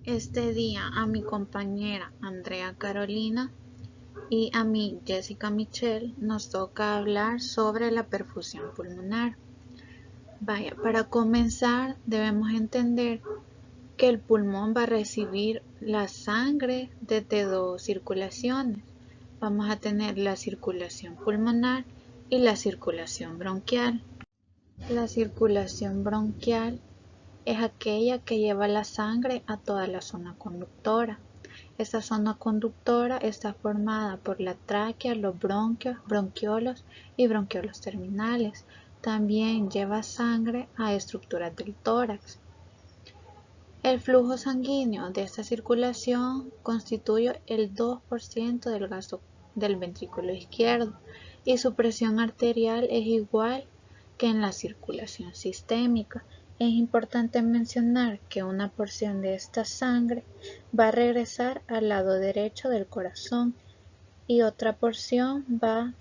Este día a mi compañera Andrea Carolina y a mí Jessica Michelle nos toca hablar sobre la perfusión pulmonar. Para comenzar debemos entender que el pulmón va a recibir la sangre desde dos circulaciones. Vamos a tener la circulación pulmonar y la circulación bronquial. La circulación bronquial es aquella que lleva la sangre a toda la zona conductora. Esta zona conductora está formada por la tráquea, los bronquios, bronquiolos y bronquiolos terminales. También lleva sangre a estructuras del tórax. El flujo sanguíneo de esta circulación constituye el 2% del gasto del ventrículo izquierdo y su presión arterial es igual que en la circulación sistémica. Es importante mencionar que una porción de esta sangre va a regresar al lado derecho del corazón y otra porción va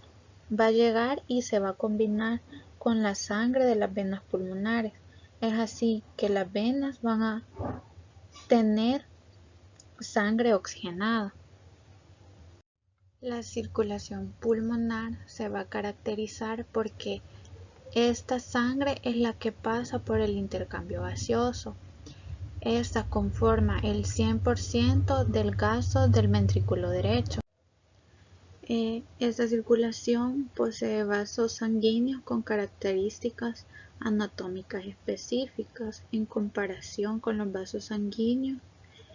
a llegar y se va a combinar con la sangre de las venas pulmonares. Es así que las venas van a tener sangre oxigenada. La circulación pulmonar se va a caracterizar porque esta sangre es la que pasa por el intercambio gaseoso. Esta conforma el 100% del gasto del ventrículo derecho. Esta circulación posee vasos sanguíneos con características anatómicas específicas en comparación con los vasos sanguíneos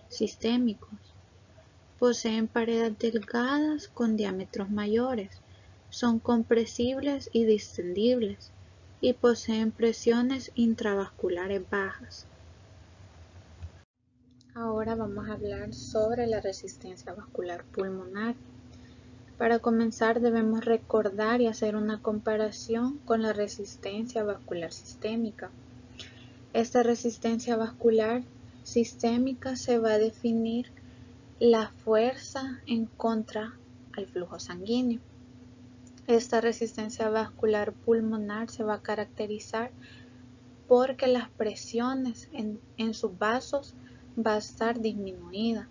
sistémicos. Poseen paredes delgadas con diámetros mayores, son compresibles y distendibles y poseen presiones intravasculares bajas. Ahora vamos a hablar sobre la resistencia vascular pulmonar. Para comenzar debemos recordar y hacer una comparación con la resistencia vascular sistémica. Esta resistencia vascular sistémica se va a definir la fuerza en contra al flujo sanguíneo. Esta resistencia vascular pulmonar se va a caracterizar porque las presiones en sus vasos va a estar disminuida.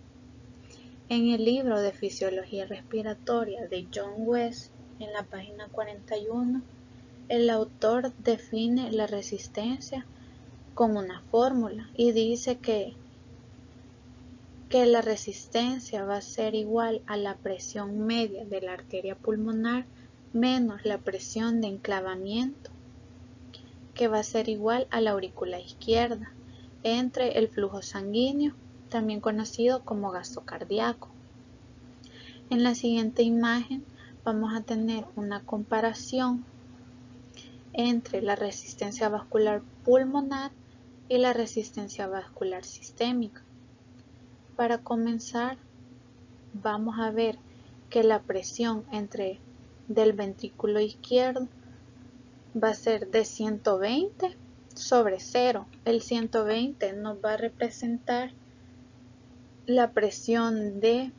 En el libro de Fisiología Respiratoria de John West, en la página 41, el autor define la resistencia con una fórmula y dice que la resistencia va a ser igual a la presión media de la arteria pulmonar menos la presión de enclavamiento, que va a ser igual a la aurícula izquierda, entre el flujo sanguíneo, también conocido como gasto cardíaco. En la siguiente imagen vamos a tener una comparación entre la resistencia vascular pulmonar y la resistencia vascular sistémica. Para comenzar, vamos a ver que la presión del ventrículo izquierdo va a ser de 120 sobre 0. El 120 nos va a representar la presión de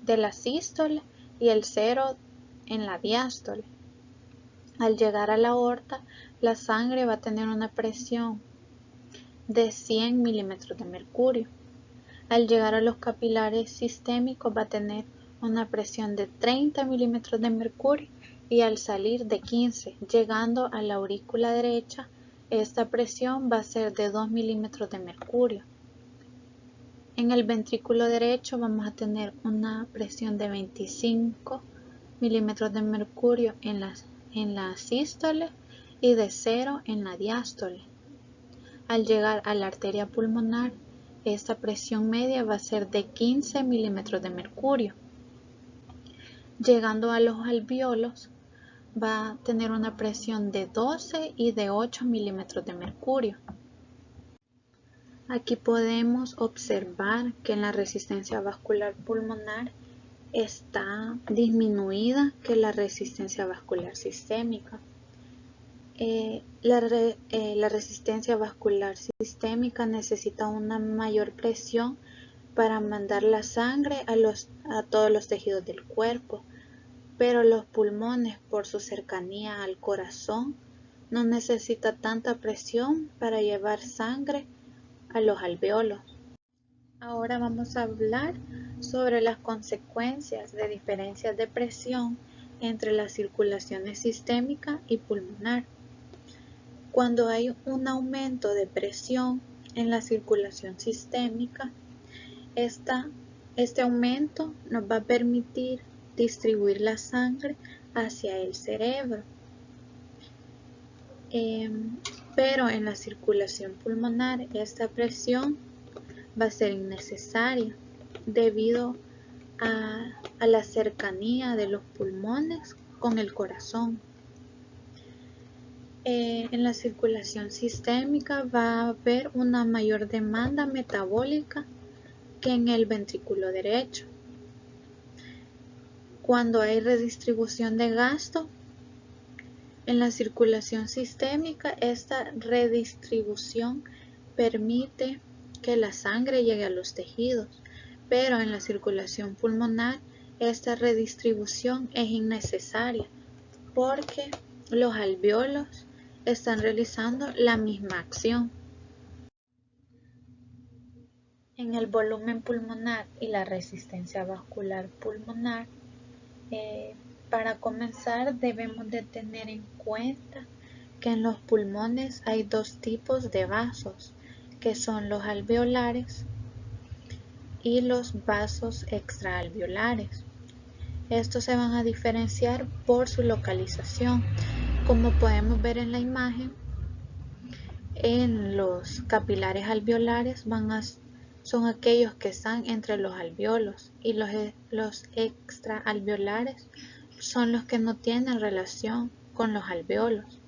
la sístole y el 0 en la diástole. Al llegar a la aorta, la sangre va a tener una presión de 100 milímetros de mercurio. Al llegar a los capilares sistémicos va a tener una presión de 30 milímetros de mercurio y al salir de 15, llegando a la aurícula derecha, esta presión va a ser de 2 milímetros de mercurio. En el ventrículo derecho vamos a tener una presión de 25 milímetros de mercurio en la sístole y de 0 en la diástole. Al llegar a la arteria pulmonar, esta presión media va a ser de 15 milímetros de mercurio. Llegando a los alvéolos, va a tener una presión de 12 y de 8 milímetros de mercurio. Aquí podemos observar que en la resistencia vascular pulmonar está disminuida que la resistencia vascular sistémica. La resistencia vascular sistémica necesita una mayor presión para mandar la sangre a todos los tejidos del cuerpo, pero los pulmones, por su cercanía al corazón, no necesita tanta presión para llevar sangre a los alvéolos. Ahora vamos a hablar sobre las consecuencias de diferencias de presión entre las circulaciones sistémica y pulmonar. Cuando hay un aumento de presión en la circulación sistémica, este aumento nos va a permitir distribuir la sangre hacia el cerebro. Pero en la circulación pulmonar esta presión va a ser innecesaria debido a la cercanía de los pulmones con el corazón. En la circulación sistémica va a haber una mayor demanda metabólica que en el ventrículo derecho. Cuando hay redistribución de gasto, en la circulación sistémica esta redistribución permite que la sangre llegue a los tejidos, pero en la circulación pulmonar esta redistribución es innecesaria porque los alvéolos están realizando la misma acción. En el volumen pulmonar y la resistencia vascular pulmonar, para comenzar debemos de tener en cuenta que en los pulmones hay dos tipos de vasos, que son los alveolares y los vasos extraalveolares. Estos se van a diferenciar por su localización. Como podemos ver en la imagen, en los capilares alveolares son aquellos que están entre los alvéolos y los extraalveolares son los que no tienen relación con los alvéolos.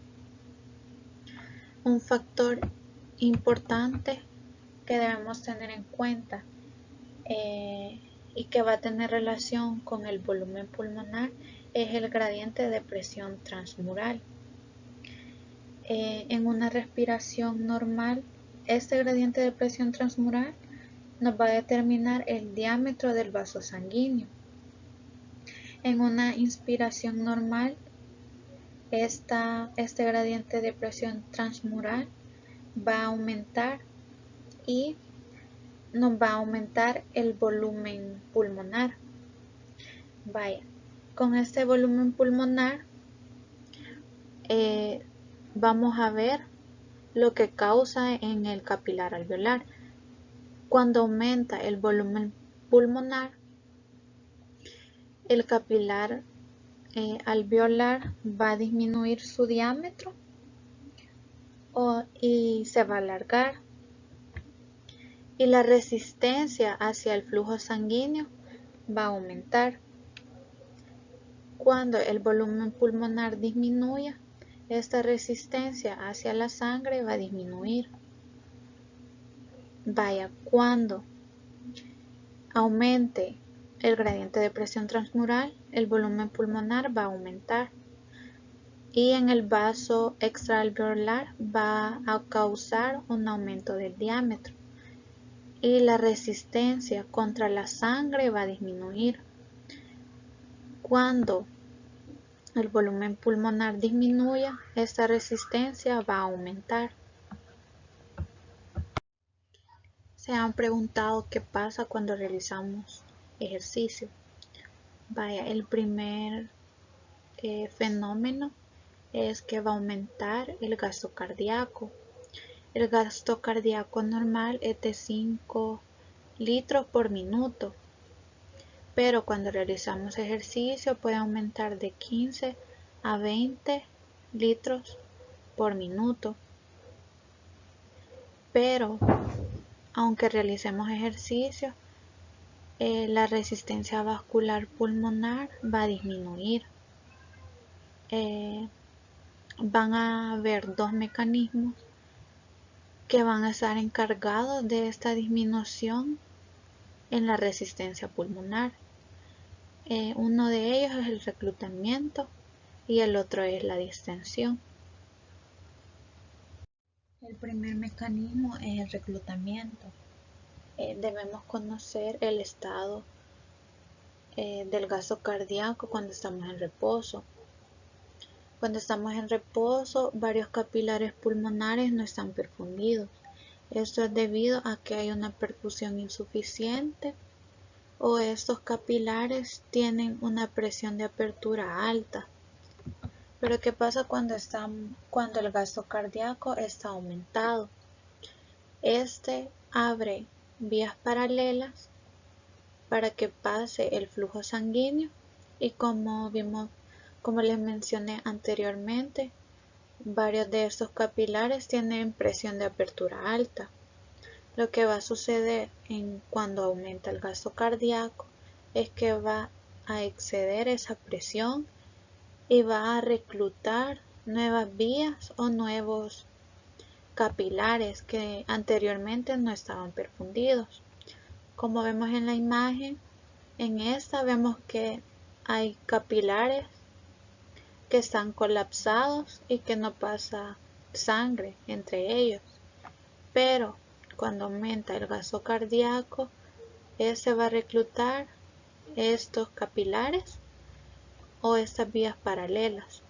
Un factor importante que debemos tener en cuenta y que va a tener relación con el volumen pulmonar es el gradiente de presión transmural. En una respiración normal, este gradiente de presión transmural nos va a determinar el diámetro del vaso sanguíneo. En una inspiración normal, este gradiente de presión transmural va a aumentar y nos va a aumentar el volumen pulmonar. Con este volumen pulmonar vamos a ver lo que causa en el capilar alveolar. Cuando aumenta el volumen pulmonar, el capilar alveolar va a disminuir su diámetro y se va a alargar, y la resistencia hacia el flujo sanguíneo va a aumentar. Cuando el volumen pulmonar disminuya, esta resistencia hacia la sangre va a disminuir. Cuando aumente el gradiente de presión transmural, el volumen pulmonar va a aumentar y en el vaso extraalveolar va a causar un aumento del diámetro y la resistencia contra la sangre va a disminuir. Cuando el volumen pulmonar disminuya, esta resistencia va a aumentar. Se han preguntado qué pasa cuando realizamos ejercicio. El primer fenómeno es que va a aumentar el gasto cardíaco. El gasto cardíaco normal es de 5 litros por minuto, pero cuando realizamos ejercicio puede aumentar de 15 a 20 litros por minuto. Pero aunque realicemos ejercicio, la resistencia vascular pulmonar va a disminuir. Van a haber dos mecanismos que van a estar encargados de esta disminución en la resistencia pulmonar. Uno de ellos es el reclutamiento y el otro es la distensión. El primer mecanismo es el reclutamiento. Debemos conocer el estado del gasto cardíaco cuando estamos en reposo. Cuando estamos en reposo, varios capilares pulmonares no están perfundidos Esto es debido a que hay una perfusión insuficiente o estos capilares tienen una presión de apertura alta. Pero ¿qué pasa cuando el gasto cardíaco está aumentado? Este abre vías paralelas para que pase el flujo sanguíneo y como les mencioné anteriormente, varios de estos capilares tienen presión de apertura alta. Lo que va a suceder cuando aumenta el gasto cardíaco es que va a exceder esa presión y va a reclutar nuevas vías o nuevos capilares que anteriormente no estaban perfundidos. Como vemos en la imagen, en esta vemos que hay capilares que están colapsados y que no pasa sangre entre ellos. Pero cuando aumenta el gasto cardíaco, se va a reclutar estos capilares o estas vías paralelas.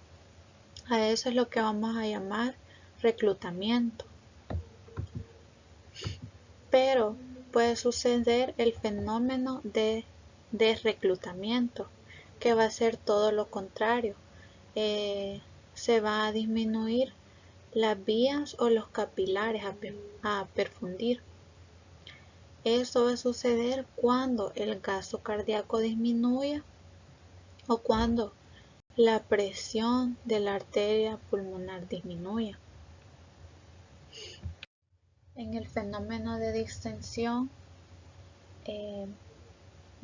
A eso es lo que vamos a llamar reclutamiento. Pero puede suceder el fenómeno de desreclutamiento, que va a ser todo lo contrario. Se va a disminuir las vías o los capilares a perfundir. Esto va a suceder cuando el gasto cardíaco disminuya o cuando la presión de la arteria pulmonar disminuya. En el fenómeno de distensión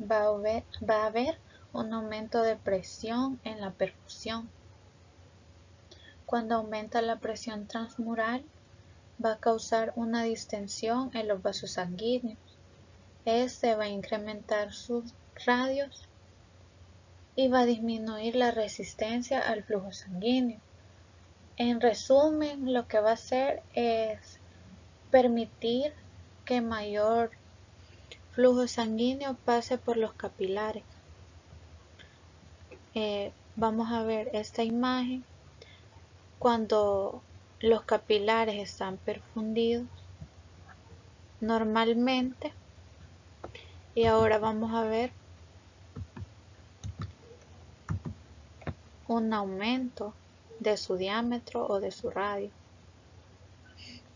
va a haber un aumento de presión en la perfusión. Cuando aumenta la presión transmural, va a causar una distensión en los vasos sanguíneos. Este va a incrementar sus radios y va a disminuir la resistencia al flujo sanguíneo. En resumen, lo que va a hacer es permitir que mayor flujo sanguíneo pase por los capilares. Vamos a ver esta imagen cuando los capilares están perfundidos normalmente, y ahora vamos a ver un aumento de su diámetro o de su radio.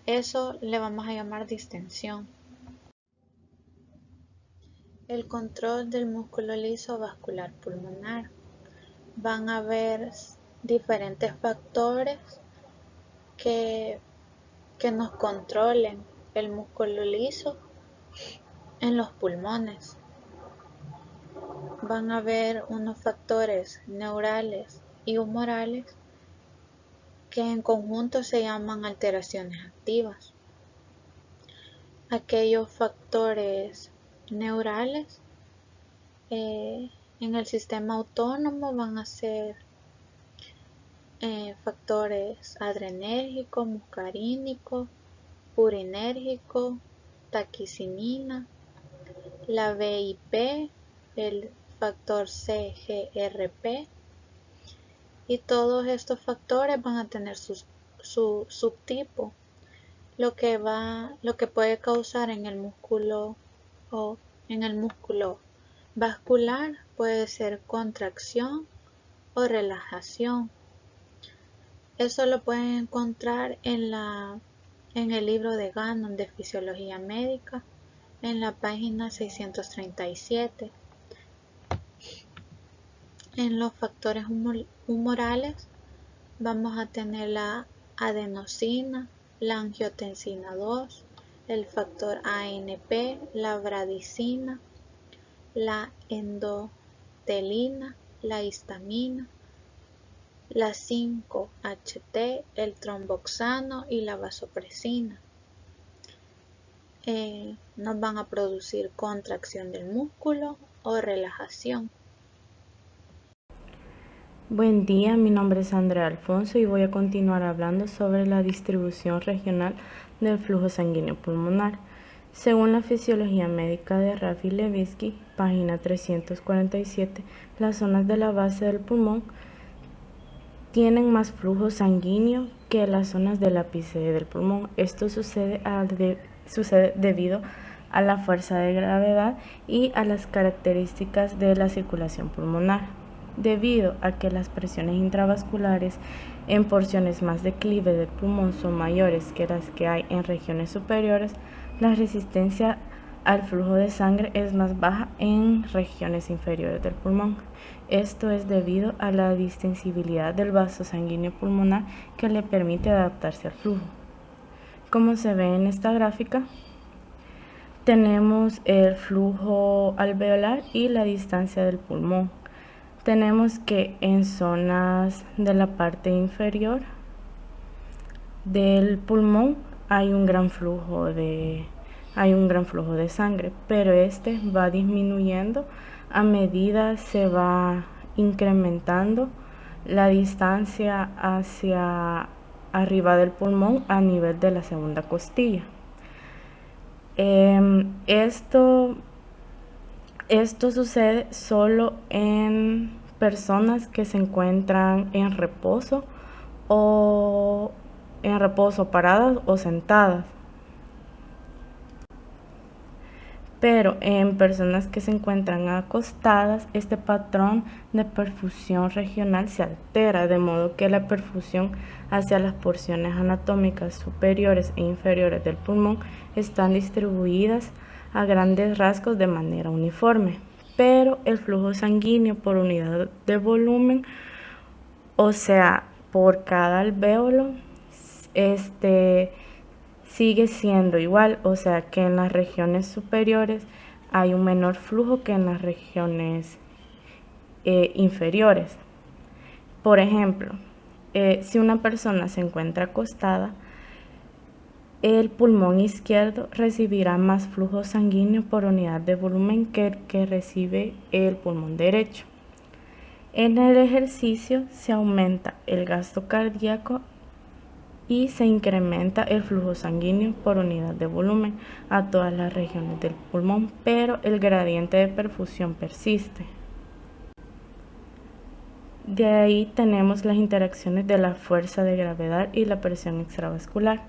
Eso le vamos a llamar distensión. El control del músculo liso vascular pulmonar. Van a haber diferentes factores que nos controlen el músculo liso en los pulmones. Van a haber unos factores neurales y humorales que en conjunto se llaman alteraciones activas. Aquellos factores neurales en el sistema autónomo van a ser factores adrenérgico, muscarínico, urinérgico, taquicinina, la VIP, el factor CGRP, y todos estos factores van a tener su subtipo, lo que puede causar en el músculo vascular puede ser contracción o relajación. Eso lo pueden encontrar en el libro de Gannon de Fisiología Médica, en la página 637. En los factores humorales vamos a tener la adenosina, la angiotensina 2, el factor ANP, la bradicina, la endotelina, la histamina, la 5-HT, el tromboxano y la vasopresina. Nos van a producir contracción del músculo o relajación. Buen día, mi nombre es Andrea Alfonso y voy a continuar hablando sobre la distribución regional del flujo sanguíneo pulmonar. Según la fisiología médica de Raffi Levitsky, página 347, las zonas de la base del pulmón tienen más flujo sanguíneo que las zonas del ápice del pulmón. Esto sucede debido a la fuerza de gravedad y a las características de la circulación pulmonar. Debido a que las presiones intravasculares en porciones más declive del pulmón son mayores que las que hay en regiones superiores, la resistencia al flujo de sangre es más baja en regiones inferiores del pulmón. Esto es debido a la distensibilidad del vaso sanguíneo pulmonar que le permite adaptarse al flujo. Como se ve en esta gráfica, tenemos el flujo alveolar y la distancia del pulmón. Tenemos que en zonas de la parte inferior del pulmón hay un gran flujo de sangre, pero este va disminuyendo a medida se va incrementando la distancia hacia arriba del pulmón a nivel de la segunda costilla. Esto sucede solo en personas que se encuentran en reposo paradas o sentadas. Pero en personas que se encuentran acostadas, este patrón de perfusión regional se altera, de modo que la perfusión hacia las porciones anatómicas superiores e inferiores del pulmón están distribuidas a grandes rasgos de manera uniforme, pero el flujo sanguíneo por unidad de volumen, o sea, por cada alvéolo, sigue siendo igual, o sea que en las regiones superiores hay un menor flujo que en las regiones inferiores. Por ejemplo, si una persona se encuentra acostada, el pulmón izquierdo recibirá más flujo sanguíneo por unidad de volumen que el que recibe el pulmón derecho. En el ejercicio se aumenta el gasto cardíaco y se incrementa el flujo sanguíneo por unidad de volumen a todas las regiones del pulmón, pero el gradiente de perfusión persiste. De ahí tenemos las interacciones de la fuerza de gravedad y la presión extravascular.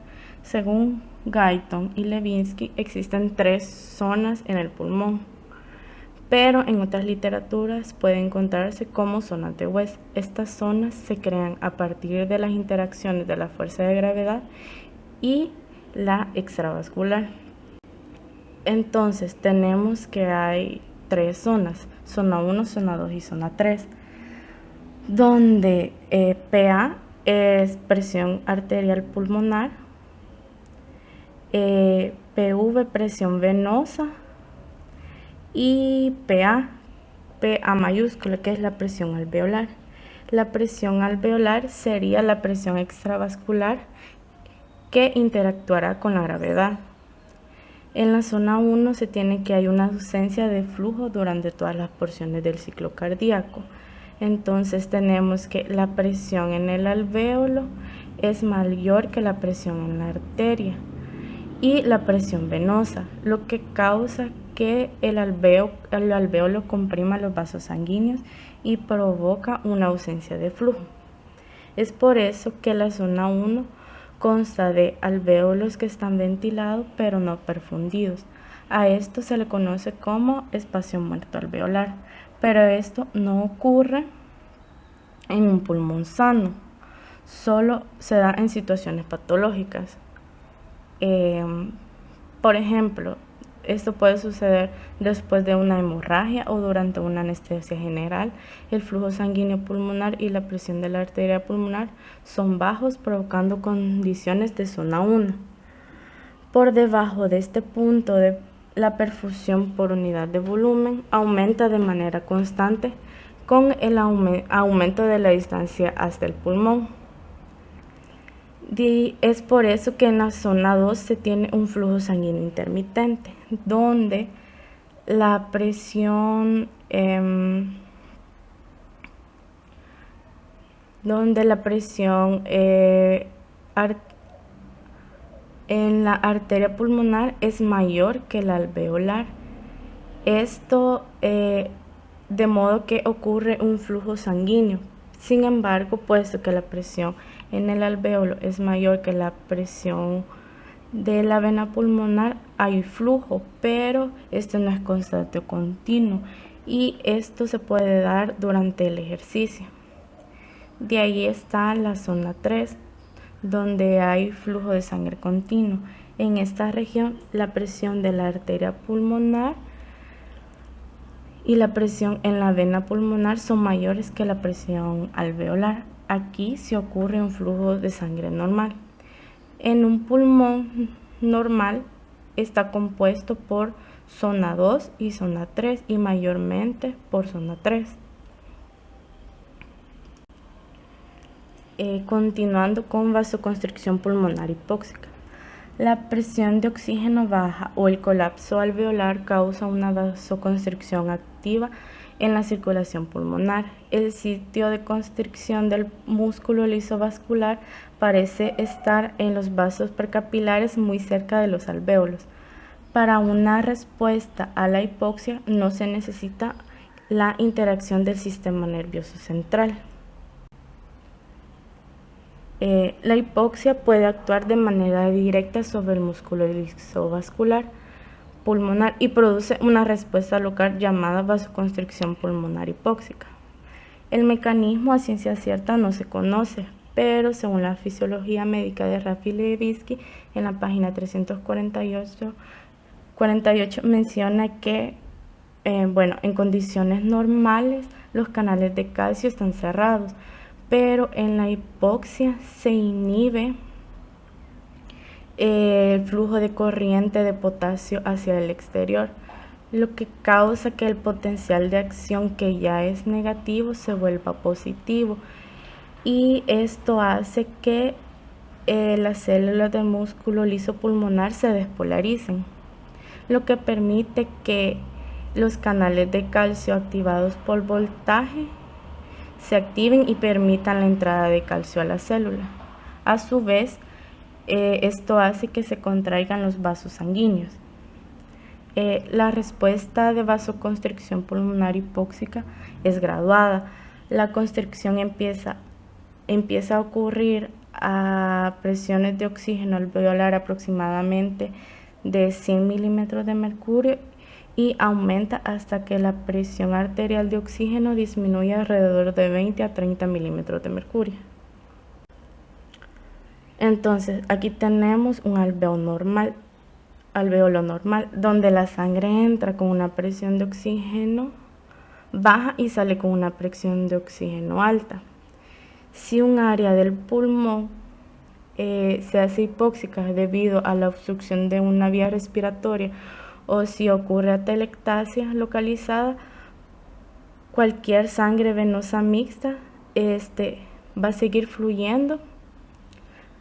Según Guyton y Levinsky, existen 3 zonas en el pulmón, pero en otras literaturas puede encontrarse como zonas de West. Estas zonas se crean a partir de las interacciones de la fuerza de gravedad y la extravascular. Entonces tenemos que hay 3 zonas, zona 1, zona 2 y zona 3, donde PA es presión arterial pulmonar, PV presión venosa y PA mayúscula, que es la presión alveolar. La presión alveolar sería la presión extravascular que interactuará con la gravedad. En la zona 1 se tiene que hay una ausencia de flujo durante todas las porciones del ciclo cardíaco. Entonces tenemos que la presión en el alvéolo es mayor que la presión en la arteria y la presión venosa, lo que causa que el alvéolo comprima los vasos sanguíneos y provoca una ausencia de flujo. Es por eso que la zona 1 consta de alvéolos que están ventilados pero no perfundidos. A esto se le conoce como espacio muerto alveolar, pero esto no ocurre en un pulmón sano, solo se da en situaciones patológicas. Por ejemplo, esto puede suceder después de una hemorragia o durante una anestesia general. El flujo sanguíneo pulmonar y la presión de la arteria pulmonar son bajos, provocando condiciones de zona 1. Por debajo de este punto, la perfusión por unidad de volumen aumenta de manera constante con el aumento de la distancia hasta el pulmón. Es por eso que en la zona 2 se tiene un flujo sanguíneo intermitente, donde la presión en la arteria pulmonar es mayor que la alveolar. Esto de modo que ocurre un flujo sanguíneo, Sin embargo, puesto que la presión en el alvéolo es mayor que la presión de la vena pulmonar, hay flujo, pero esto no es constante o continuo y esto se puede dar durante el ejercicio. De ahí está la zona 3, donde hay flujo de sangre continuo. En esta región, la presión de la arteria pulmonar y la presión en la vena pulmonar son mayores que la presión alveolar. Aquí se ocurre un flujo de sangre normal. En un pulmón normal está compuesto por zona 2 y zona 3 y mayormente por zona 3. Continuando con vasoconstricción pulmonar hipóxica. La presión de oxígeno baja o el colapso alveolar causa una vasoconstricción activa en la circulación pulmonar. El sitio de constricción del músculo liso vascular parece estar en los vasos precapilares muy cerca de los alvéolos. Para una respuesta a la hipoxia no se necesita la interacción del sistema nervioso central. La hipoxia puede actuar de manera directa sobre el músculo liso vascular pulmonar y produce una respuesta local llamada vasoconstricción pulmonar hipóxica. El mecanismo a ciencia cierta no se conoce, pero según la fisiología médica de Raffi Levitsky, en la página 348 menciona que en condiciones normales los canales de calcio están cerrados, pero en la hipoxia se inhibe el flujo de corriente de potasio hacia el exterior, lo que causa que el potencial de acción, que ya es negativo, se vuelva positivo, y esto hace que las células del músculo liso pulmonar se despolaricen, lo que permite que los canales de calcio activados por voltaje se activen y permitan la entrada de calcio a la célula. A su vez, esto hace que se contraigan los vasos sanguíneos. La respuesta de vasoconstricción pulmonar hipóxica es graduada. La constricción empieza a ocurrir a presiones de oxígeno alveolar aproximadamente de 100 milímetros de mercurio y aumenta hasta que la presión arterial de oxígeno disminuye alrededor de 20 a 30 milímetros de mercurio. Entonces, aquí tenemos un alvéolo normal, donde la sangre entra con una presión de oxígeno baja y sale con una presión de oxígeno alta. Si un área del pulmón se hace hipóxica debido a la obstrucción de una vía respiratoria o si ocurre atelectasia localizada, cualquier sangre venosa mixta va a seguir fluyendo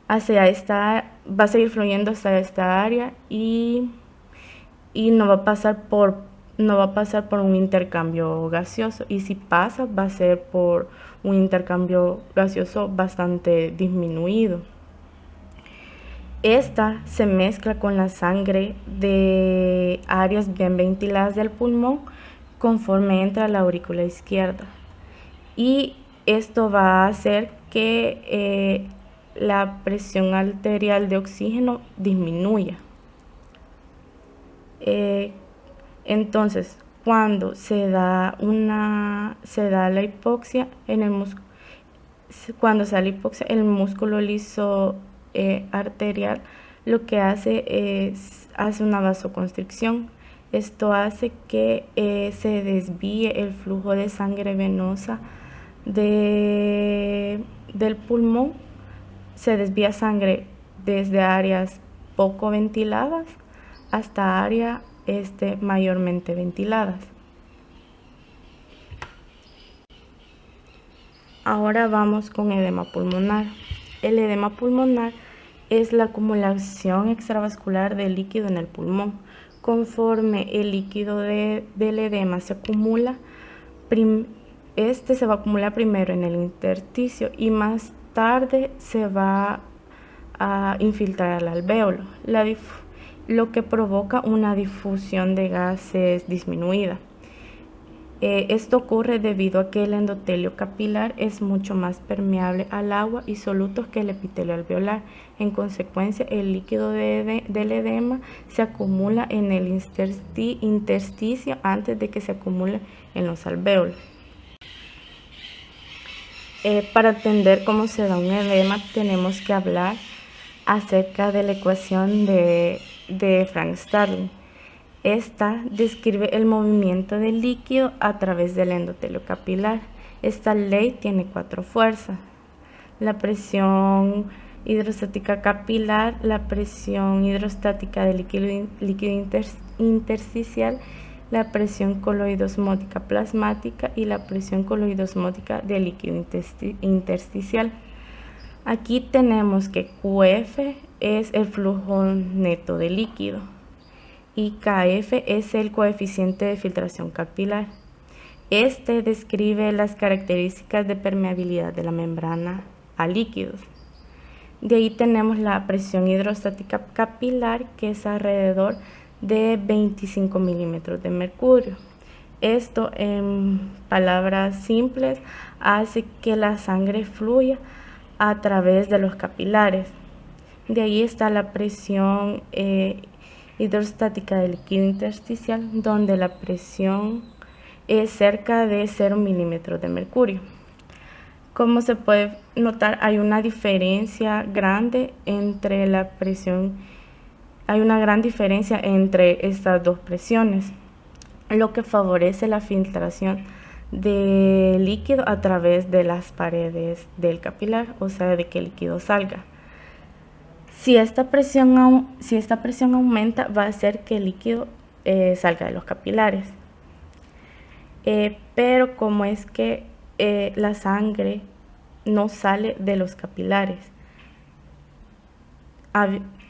hacia esta área y no va a pasar por un intercambio gaseoso, y si pasa va a ser por un intercambio gaseoso bastante disminuido. Esta se mezcla con la sangre de áreas bien ventiladas del pulmón conforme entra a la aurícula izquierda, y esto va a hacer que la presión arterial de oxígeno disminuya. Entonces, cuando se da la hipoxia en el músculo, el músculo liso arterial lo que hace una vasoconstricción. Esto hace que se desvíe el flujo de sangre venosa del pulmón. Se desvía sangre desde áreas poco ventiladas hasta áreas mayormente ventiladas. Ahora vamos con edema pulmonar. El edema pulmonar es la acumulación extravascular de líquido en el pulmón. Conforme el líquido del edema se acumula, se va a acumular primero en el intersticio y más tarde se va a infiltrar al alvéolo, lo que provoca una difusión de gases disminuida. Esto ocurre debido a que el endotelio capilar es mucho más permeable al agua y solutos que el epitelio alveolar. En consecuencia, el líquido del edema se acumula en el intersticio antes de que se acumule en los alvéolos. Para entender cómo se da un edema, tenemos que hablar acerca de la ecuación de Frank Starling. Esta describe el movimiento del líquido a través del endotelio capilar. Esta ley tiene 4 fuerzas: la presión hidrostática capilar, la presión hidrostática del líquido intersticial, la presión coloidosmótica plasmática y la presión coloidosmótica del líquido intersticial. Aquí tenemos que QF es el flujo neto de líquido y KF es el coeficiente de filtración capilar. Este describe las características de permeabilidad de la membrana a líquidos. De ahí tenemos la presión hidrostática capilar, que es alrededor de 25 milímetros de mercurio. Esto, en palabras simples, hace que la sangre fluya a través de los capilares. De ahí está la presión hidrostática del líquido intersticial, donde la presión es cerca de 0 milímetros de mercurio. Como se puede notar, hay una diferencia grande entre la presión, hay una gran diferencia entre estas dos presiones, lo que favorece la filtración de líquido a través de las paredes del capilar, o sea, de que el líquido salga. Si esta presión aumenta, va a hacer que el líquido salga de los capilares. Pero como es que la sangre no sale de los capilares,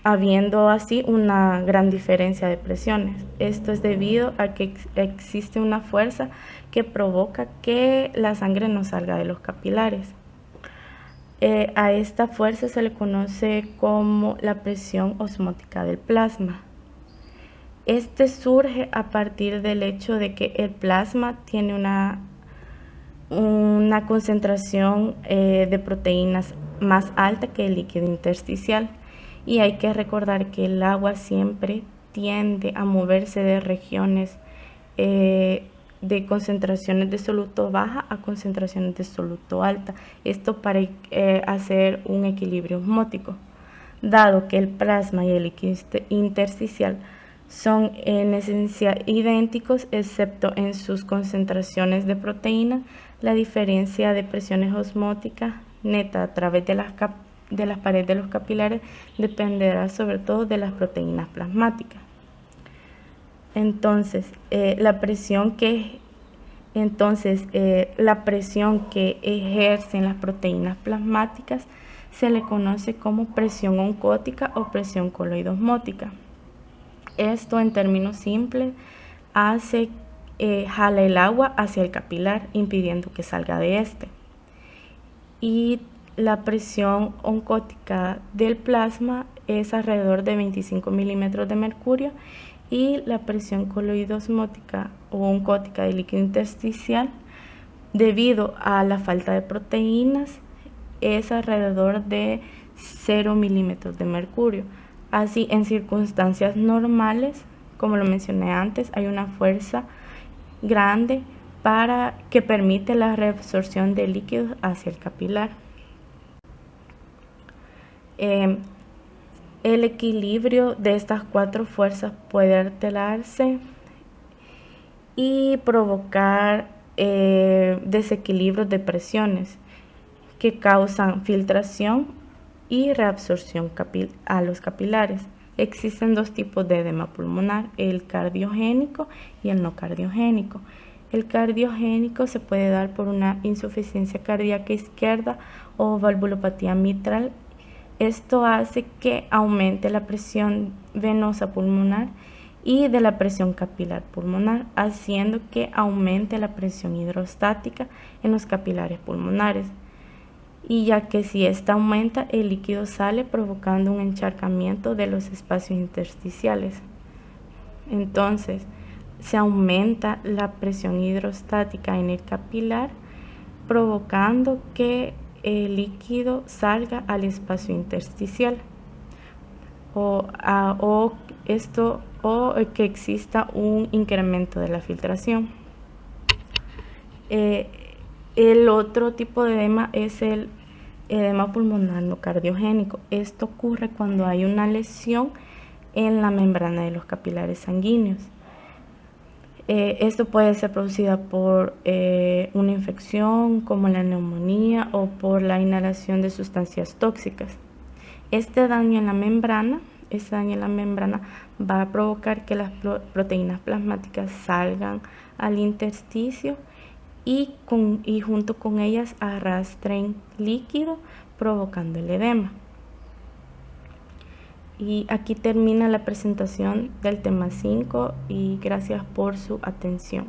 habiendo así una gran diferencia de presiones. Esto es debido a que existe una fuerza que provoca que la sangre no salga de los capilares. A esta fuerza se le conoce como la presión osmótica del plasma. Este surge a partir del hecho de que el plasma tiene una concentración de proteínas más alta que el líquido intersticial, y hay que recordar que el agua siempre tiende a moverse de regiones de concentraciones de soluto baja a concentraciones de soluto alta, esto para hacer un equilibrio osmótico. Dado que el plasma y el líquido intersticial son en esencia idénticos excepto en sus concentraciones de proteínas, la diferencia de presiones osmóticas neta a través de las paredes de los capilares dependerá sobre todo de las proteínas plasmáticas. Entonces, la presión que ejercen las proteínas plasmáticas se le conoce como presión oncótica o presión coloidosmótica. Esto, en términos simples, jala el agua hacia el capilar, impidiendo que salga de este. Y la presión oncótica del plasma es alrededor de 25 milímetros de mercurio, y la presión coloidosmótica o oncótica del líquido intersticial, debido a la falta de proteínas, es alrededor de 0 milímetros de mercurio. Así, en circunstancias normales, como lo mencioné antes, hay una fuerza grande que permite la reabsorción de líquidos hacia el capilar. El equilibrio de estas 4 fuerzas puede alterarse y provocar desequilibrios de presiones que causan filtración y reabsorción a los capilares. Existen 2 tipos de edema pulmonar, el cardiogénico y el no cardiogénico. El cardiogénico se puede dar por una insuficiencia cardíaca izquierda o valvulopatía mitral. Esto hace que aumente la presión venosa pulmonar y de la presión capilar pulmonar, haciendo que aumente la presión hidrostática en los capilares pulmonares. Y ya que si esta aumenta, el líquido sale provocando un encharcamiento de los espacios intersticiales. Entonces, se aumenta la presión hidrostática en el capilar, provocando que el líquido salga al espacio intersticial o que exista un incremento de la filtración. El otro tipo de edema es el edema pulmonar no cardiogénico. Esto ocurre cuando hay una lesión en la membrana de los capilares sanguíneos. Esto puede ser producida por una infección como la neumonía o por la inhalación de sustancias tóxicas. Este daño en la membrana va a provocar que las proteínas plasmáticas salgan al intersticio y junto con ellas arrastren líquido, provocando el edema. Y aquí termina la presentación del tema 5 y gracias por su atención.